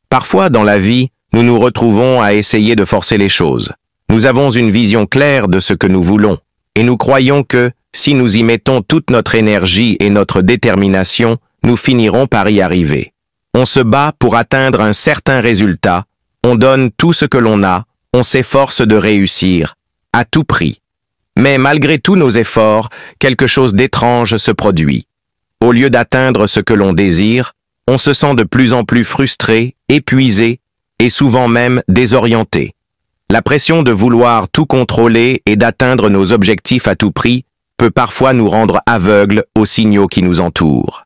Parfois, dans la vie, nous nous retrouvons à essayer de forcer les choses. Nous avons une vision claire de ce que nous voulons, et nous croyons que, si nous y mettons toute notre énergie et notre détermination, nous finirons par y arriver. On se bat pour atteindre un certain résultat, on donne tout ce que l'on a, on s'efforce de réussir, à tout prix. Mais malgré tous nos efforts, quelque chose d'étrange se produit. Au lieu d'atteindre ce que l'on désire, on se sent de plus en plus frustré, épuisé et souvent même désorienté. La pression de vouloir tout contrôler et d'atteindre nos objectifs à tout prix peut parfois nous rendre aveugles aux signaux qui nous entourent.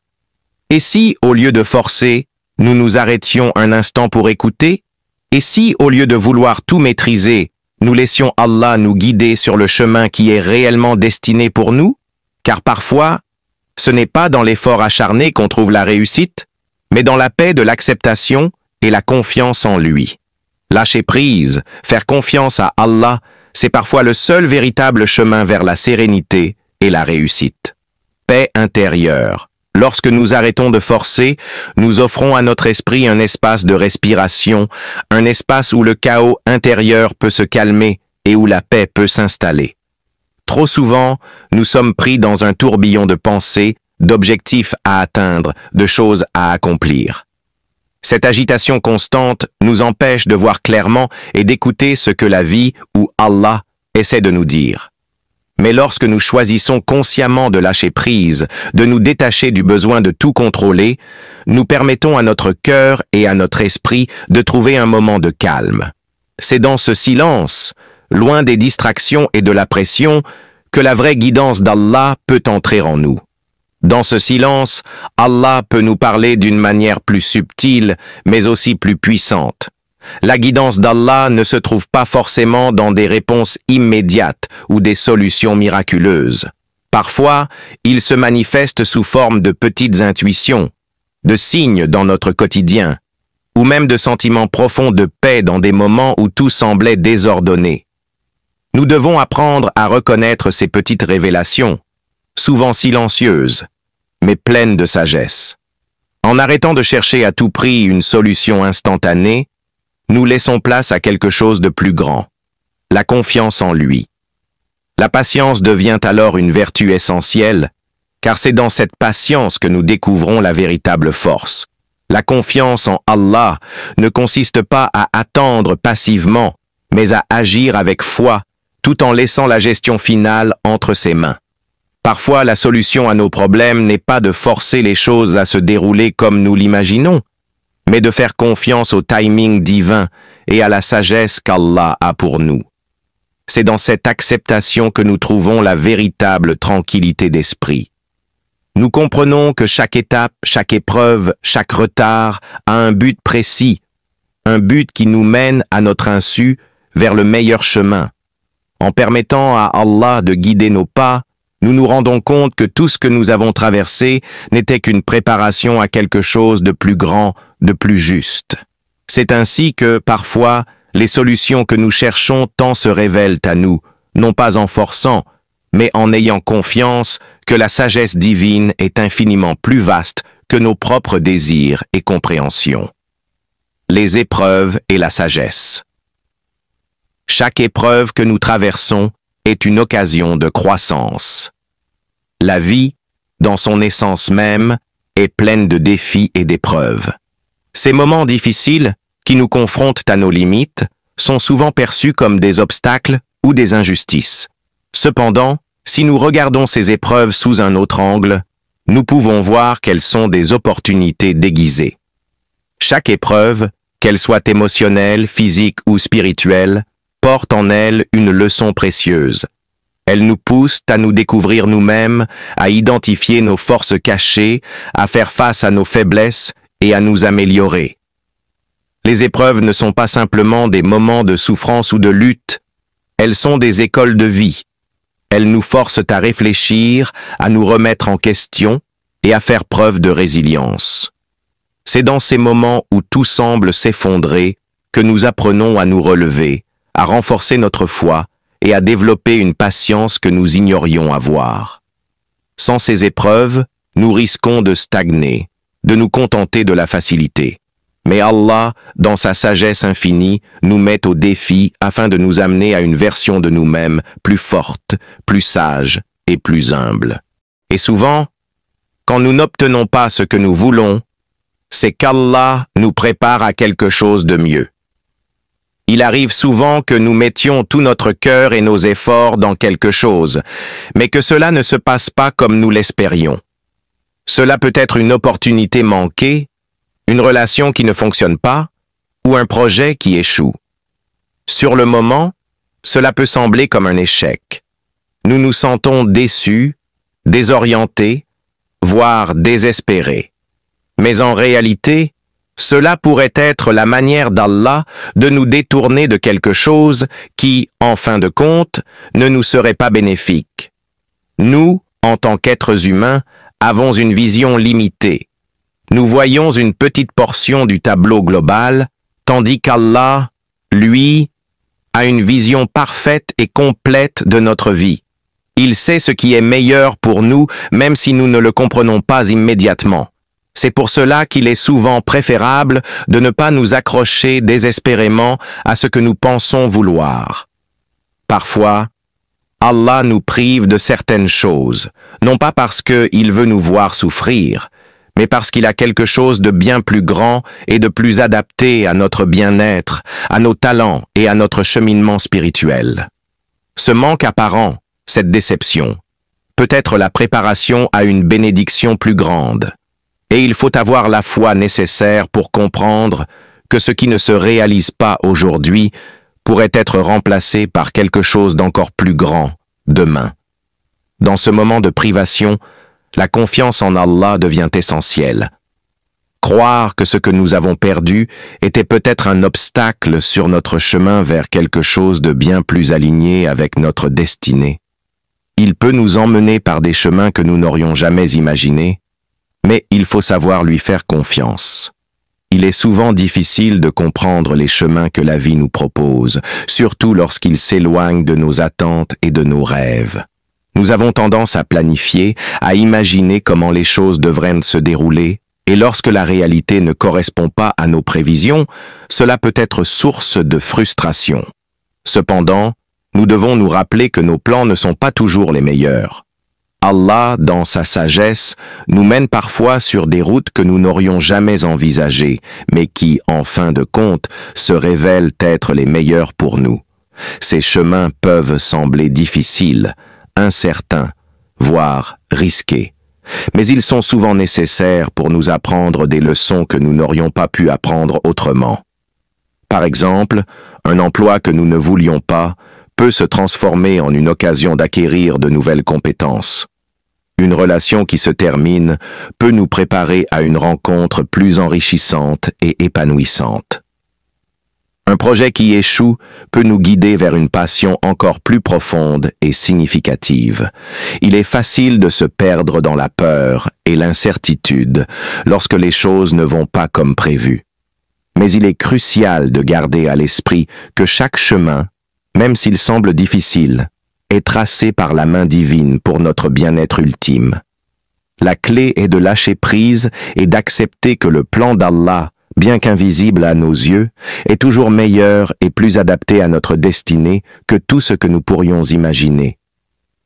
Et si, au lieu de forcer, nous nous arrêtions un instant pour écouter? Et si, au lieu de vouloir tout maîtriser, nous laissions Allah nous guider sur le chemin qui est réellement destiné pour nous? Car parfois, ce n'est pas dans l'effort acharné qu'on trouve la réussite, mais dans la paix de l'acceptation et la confiance en lui. Lâcher prise, faire confiance à Allah, c'est parfois le seul véritable chemin vers la sérénité et la réussite. Paix intérieure. Lorsque nous arrêtons de forcer, nous offrons à notre esprit un espace de respiration, un espace où le chaos intérieur peut se calmer et où la paix peut s'installer. Trop souvent, nous sommes pris dans un tourbillon de pensées, d'objectifs à atteindre, de choses à accomplir. Cette agitation constante nous empêche de voir clairement et d'écouter ce que la vie ou Allah essaie de nous dire. Mais lorsque nous choisissons consciemment de lâcher prise, de nous détacher du besoin de tout contrôler, nous permettons à notre cœur et à notre esprit de trouver un moment de calme. C'est dans ce silence, loin des distractions et de la pression, que la vraie guidance d'Allah peut entrer en nous. Dans ce silence, Allah peut nous parler d'une manière plus subtile, mais aussi plus puissante. La guidance d'Allah ne se trouve pas forcément dans des réponses immédiates ou des solutions miraculeuses. Parfois, il se manifeste sous forme de petites intuitions, de signes dans notre quotidien, ou même de sentiments profonds de paix dans des moments où tout semblait désordonné. Nous devons apprendre à reconnaître ces petites révélations, souvent silencieuses, mais pleines de sagesse. En arrêtant de chercher à tout prix une solution instantanée, nous laissons place à quelque chose de plus grand, la confiance en lui. La patience devient alors une vertu essentielle, car c'est dans cette patience que nous découvrons la véritable force. La confiance en Allah ne consiste pas à attendre passivement, mais à agir avec foi, tout en laissant la gestion finale entre ses mains. Parfois, la solution à nos problèmes n'est pas de forcer les choses à se dérouler comme nous l'imaginons, mais de faire confiance au timing divin et à la sagesse qu'Allah a pour nous. C'est dans cette acceptation que nous trouvons la véritable tranquillité d'esprit. Nous comprenons que chaque étape, chaque épreuve, chaque retard a un but précis, un but qui nous mène à notre insu vers le meilleur chemin. En permettant à Allah de guider nos pas, nous nous rendons compte que tout ce que nous avons traversé n'était qu'une préparation à quelque chose de plus grand, de plus juste. C'est ainsi que, parfois, les solutions que nous cherchons tant se révèlent à nous, non pas en forçant, mais en ayant confiance que la sagesse divine est infiniment plus vaste que nos propres désirs et compréhensions. Les épreuves et la sagesse. Chaque épreuve que nous traversons est une occasion de croissance. La vie, dans son essence même, est pleine de défis et d'épreuves. Ces moments difficiles, qui nous confrontent à nos limites, sont souvent perçus comme des obstacles ou des injustices. Cependant, si nous regardons ces épreuves sous un autre angle, nous pouvons voir qu'elles sont des opportunités déguisées. Chaque épreuve, qu'elle soit émotionnelle, physique ou spirituelle, porte en elle une leçon précieuse. Elle nous pousse à nous découvrir nous-mêmes, à identifier nos forces cachées, à faire face à nos faiblesses et à nous améliorer. Les épreuves ne sont pas simplement des moments de souffrance ou de lutte, elles sont des écoles de vie. Elles nous forcent à réfléchir, à nous remettre en question et à faire preuve de résilience. C'est dans ces moments où tout semble s'effondrer que nous apprenons à nous relever, à renforcer notre foi et à développer une patience que nous ignorions avoir. Sans ces épreuves, nous risquons de stagner, de nous contenter de la facilité. Mais Allah, dans sa sagesse infinie, nous met au défi afin de nous amener à une version de nous-mêmes plus forte, plus sage et plus humble. Et souvent, quand nous n'obtenons pas ce que nous voulons, c'est qu'Allah nous prépare à quelque chose de mieux. Il arrive souvent que nous mettions tout notre cœur et nos efforts dans quelque chose, mais que cela ne se passe pas comme nous l'espérions. Cela peut être une opportunité manquée, une relation qui ne fonctionne pas, ou un projet qui échoue. Sur le moment, cela peut sembler comme un échec. Nous nous sentons déçus, désorientés, voire désespérés. Mais en réalité, cela pourrait être la manière d'Allah de nous détourner de quelque chose qui, en fin de compte, ne nous serait pas bénéfique. Nous, en tant qu'êtres humains, avons une vision limitée. Nous voyons une petite portion du tableau global, tandis qu'Allah, lui, a une vision parfaite et complète de notre vie. Il sait ce qui est meilleur pour nous, même si nous ne le comprenons pas immédiatement. C'est pour cela qu'il est souvent préférable de ne pas nous accrocher désespérément à ce que nous pensons vouloir. Parfois, Allah nous prive de certaines choses, non pas parce qu'il veut nous voir souffrir, mais parce qu'il a quelque chose de bien plus grand et de plus adapté à notre bien-être, à nos talents et à notre cheminement spirituel. Ce manque apparent, cette déception, peut être la préparation à une bénédiction plus grande. Et il faut avoir la foi nécessaire pour comprendre que ce qui ne se réalise pas aujourd'hui pourrait être remplacé par quelque chose d'encore plus grand demain. Dans ce moment de privation, la confiance en Allah devient essentielle. Croire que ce que nous avons perdu était peut-être un obstacle sur notre chemin vers quelque chose de bien plus aligné avec notre destinée. Il peut nous emmener par des chemins que nous n'aurions jamais imaginés, mais il faut savoir lui faire confiance. Il est souvent difficile de comprendre les chemins que la vie nous propose, surtout lorsqu'ils s'éloignent de nos attentes et de nos rêves. Nous avons tendance à planifier, à imaginer comment les choses devraient se dérouler, et lorsque la réalité ne correspond pas à nos prévisions, cela peut être source de frustration. Cependant, nous devons nous rappeler que nos plans ne sont pas toujours les meilleurs. Allah, dans sa sagesse, nous mène parfois sur des routes que nous n'aurions jamais envisagées, mais qui, en fin de compte, se révèlent être les meilleures pour nous. Ces chemins peuvent sembler difficiles, incertains, voire risqués. Mais ils sont souvent nécessaires pour nous apprendre des leçons que nous n'aurions pas pu apprendre autrement. Par exemple, un emploi que nous ne voulions pas peut se transformer en une occasion d'acquérir de nouvelles compétences. Une relation qui se termine peut nous préparer à une rencontre plus enrichissante et épanouissante. Un projet qui échoue peut nous guider vers une passion encore plus profonde et significative. Il est facile de se perdre dans la peur et l'incertitude lorsque les choses ne vont pas comme prévu. Mais il est crucial de garder à l'esprit que chaque chemin, même s'il semble difficile, est tracé par la main divine pour notre bien-être ultime. La clé est de lâcher prise et d'accepter que le plan d'Allah, bien qu'invisible à nos yeux, est toujours meilleur et plus adapté à notre destinée que tout ce que nous pourrions imaginer.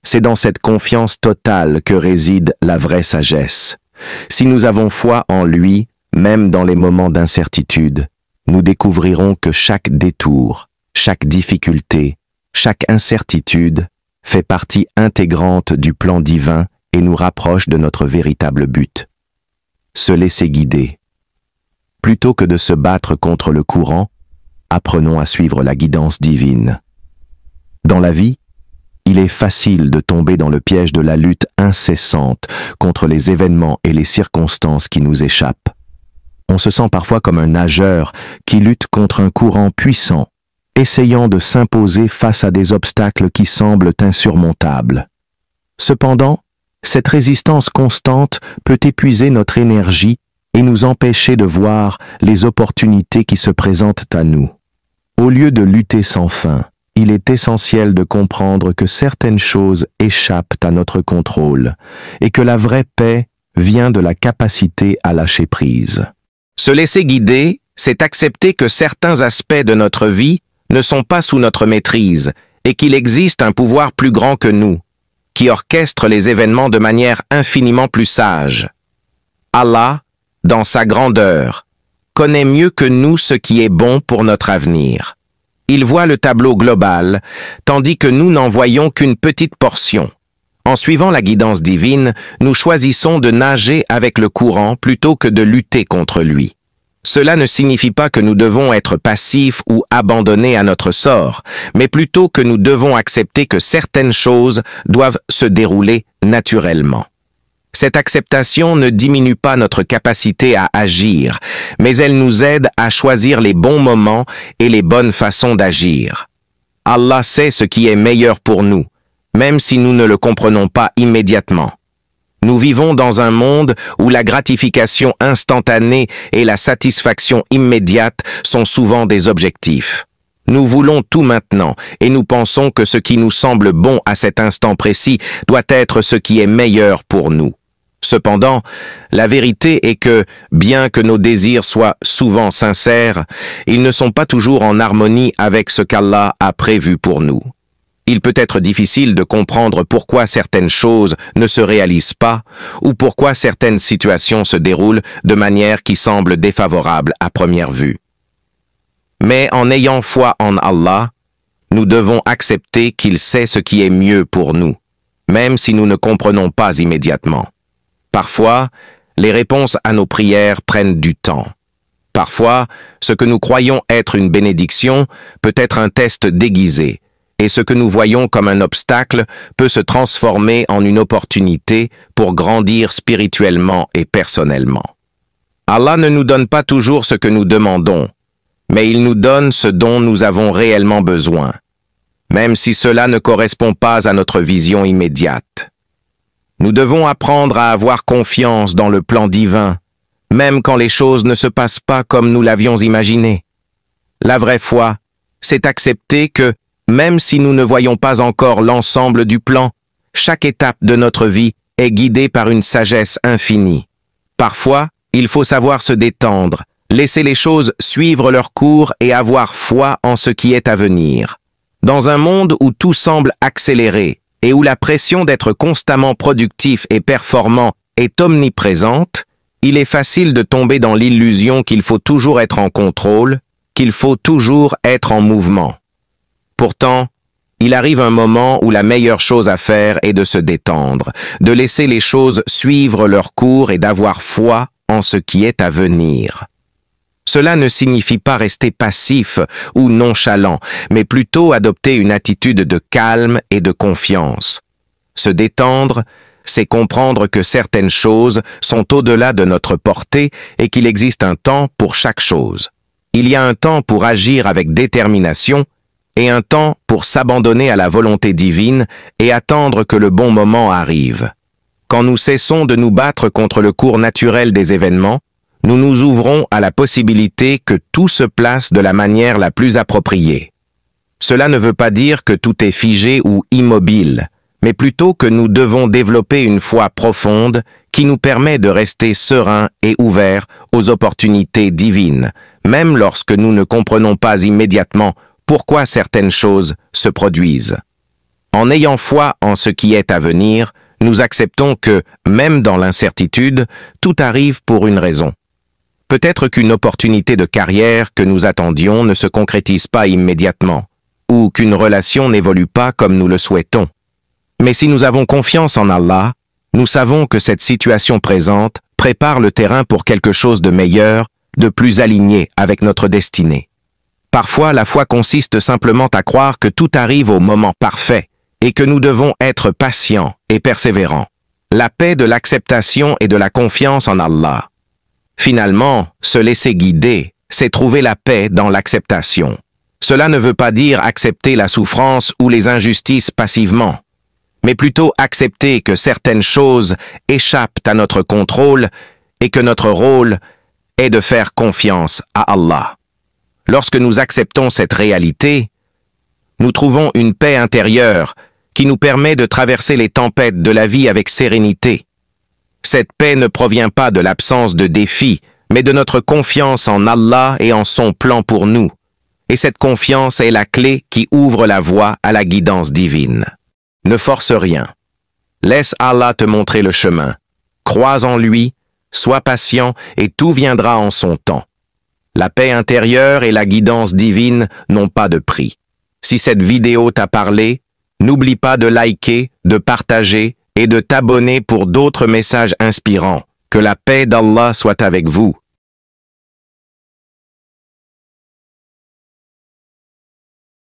C'est dans cette confiance totale que réside la vraie sagesse. Si nous avons foi en lui, même dans les moments d'incertitude, nous découvrirons que chaque détour, chaque difficulté, chaque incertitude fait partie intégrante du plan divin et nous rapproche de notre véritable but. Se laisser guider. Plutôt que de se battre contre le courant, apprenons à suivre la guidance divine. Dans la vie, il est facile de tomber dans le piège de la lutte incessante contre les événements et les circonstances qui nous échappent. On se sent parfois comme un nageur qui lutte contre un courant puissant, essayant de s'imposer face à des obstacles qui semblent insurmontables. Cependant, cette résistance constante peut épuiser notre énergie et nous empêcher de voir les opportunités qui se présentent à nous. Au lieu de lutter sans fin, il est essentiel de comprendre que certaines choses échappent à notre contrôle et que la vraie paix vient de la capacité à lâcher prise. Se laisser guider, c'est accepter que certains aspects de notre vie ne sont pas sous notre maîtrise et qu'il existe un pouvoir plus grand que nous, qui orchestre les événements de manière infiniment plus sage. Allah, dans sa grandeur, connaît mieux que nous ce qui est bon pour notre avenir. Il voit le tableau global, tandis que nous n'en voyons qu'une petite portion. En suivant la guidance divine, nous choisissons de nager avec le courant plutôt que de lutter contre lui. Cela ne signifie pas que nous devons être passifs ou abandonnés à notre sort, mais plutôt que nous devons accepter que certaines choses doivent se dérouler naturellement. Cette acceptation ne diminue pas notre capacité à agir, mais elle nous aide à choisir les bons moments et les bonnes façons d'agir. Allah sait ce qui est meilleur pour nous, même si nous ne le comprenons pas immédiatement. Nous vivons dans un monde où la gratification instantanée et la satisfaction immédiate sont souvent des objectifs. Nous voulons tout maintenant et nous pensons que ce qui nous semble bon à cet instant précis doit être ce qui est meilleur pour nous. Cependant, la vérité est que, bien que nos désirs soient souvent sincères, ils ne sont pas toujours en harmonie avec ce qu'Allah a prévu pour nous. Il peut être difficile de comprendre pourquoi certaines choses ne se réalisent pas ou pourquoi certaines situations se déroulent de manière qui semble défavorable à première vue. Mais en ayant foi en Allah, nous devons accepter qu'il sait ce qui est mieux pour nous, même si nous ne comprenons pas immédiatement. Parfois, les réponses à nos prières prennent du temps. Parfois, ce que nous croyons être une bénédiction peut être un test déguisé, et ce que nous voyons comme un obstacle peut se transformer en une opportunité pour grandir spirituellement et personnellement. Allah ne nous donne pas toujours ce que nous demandons, mais il nous donne ce dont nous avons réellement besoin, même si cela ne correspond pas à notre vision immédiate. Nous devons apprendre à avoir confiance dans le plan divin, même quand les choses ne se passent pas comme nous l'avions imaginé. La vraie foi, c'est accepter que, même si nous ne voyons pas encore l'ensemble du plan, chaque étape de notre vie est guidée par une sagesse infinie. Parfois, il faut savoir se détendre, laisser les choses suivre leur cours et avoir foi en ce qui est à venir. Dans un monde où tout semble accéléré et où la pression d'être constamment productif et performant est omniprésente, il est facile de tomber dans l'illusion qu'il faut toujours être en contrôle, qu'il faut toujours être en mouvement. Pourtant, il arrive un moment où la meilleure chose à faire est de se détendre, de laisser les choses suivre leur cours et d'avoir foi en ce qui est à venir. Cela ne signifie pas rester passif ou nonchalant, mais plutôt adopter une attitude de calme et de confiance. Se détendre, c'est comprendre que certaines choses sont au-delà de notre portée et qu'il existe un temps pour chaque chose. Il y a un temps pour agir avec détermination et un temps pour s'abandonner à la volonté divine et attendre que le bon moment arrive. Quand nous cessons de nous battre contre le cours naturel des événements, nous nous ouvrons à la possibilité que tout se place de la manière la plus appropriée. Cela ne veut pas dire que tout est figé ou immobile, mais plutôt que nous devons développer une foi profonde qui nous permet de rester sereins et ouverts aux opportunités divines, même lorsque nous ne comprenons pas immédiatement pourquoi certaines choses se produisent. En ayant foi en ce qui est à venir, nous acceptons que, même dans l'incertitude, tout arrive pour une raison. Peut-être qu'une opportunité de carrière que nous attendions ne se concrétise pas immédiatement, ou qu'une relation n'évolue pas comme nous le souhaitons. Mais si nous avons confiance en Allah, nous savons que cette situation présente prépare le terrain pour quelque chose de meilleur, de plus aligné avec notre destinée. Parfois, la foi consiste simplement à croire que tout arrive au moment parfait et que nous devons être patients et persévérants. La paix de l'acceptation et de la confiance en Allah. Finalement, se laisser guider, c'est trouver la paix dans l'acceptation. Cela ne veut pas dire accepter la souffrance ou les injustices passivement, mais plutôt accepter que certaines choses échappent à notre contrôle et que notre rôle est de faire confiance à Allah. Lorsque nous acceptons cette réalité, nous trouvons une paix intérieure qui nous permet de traverser les tempêtes de la vie avec sérénité. Cette paix ne provient pas de l'absence de défis, mais de notre confiance en Allah et en son plan pour nous. Et cette confiance est la clé qui ouvre la voie à la guidance divine. Ne force rien. Laisse Allah te montrer le chemin. Crois en lui, sois patient et tout viendra en son temps. La paix intérieure et la guidance divine n'ont pas de prix. Si cette vidéo t'a parlé, n'oublie pas de liker, de partager et de t'abonner pour d'autres messages inspirants. Que la paix d'Allah soit avec vous.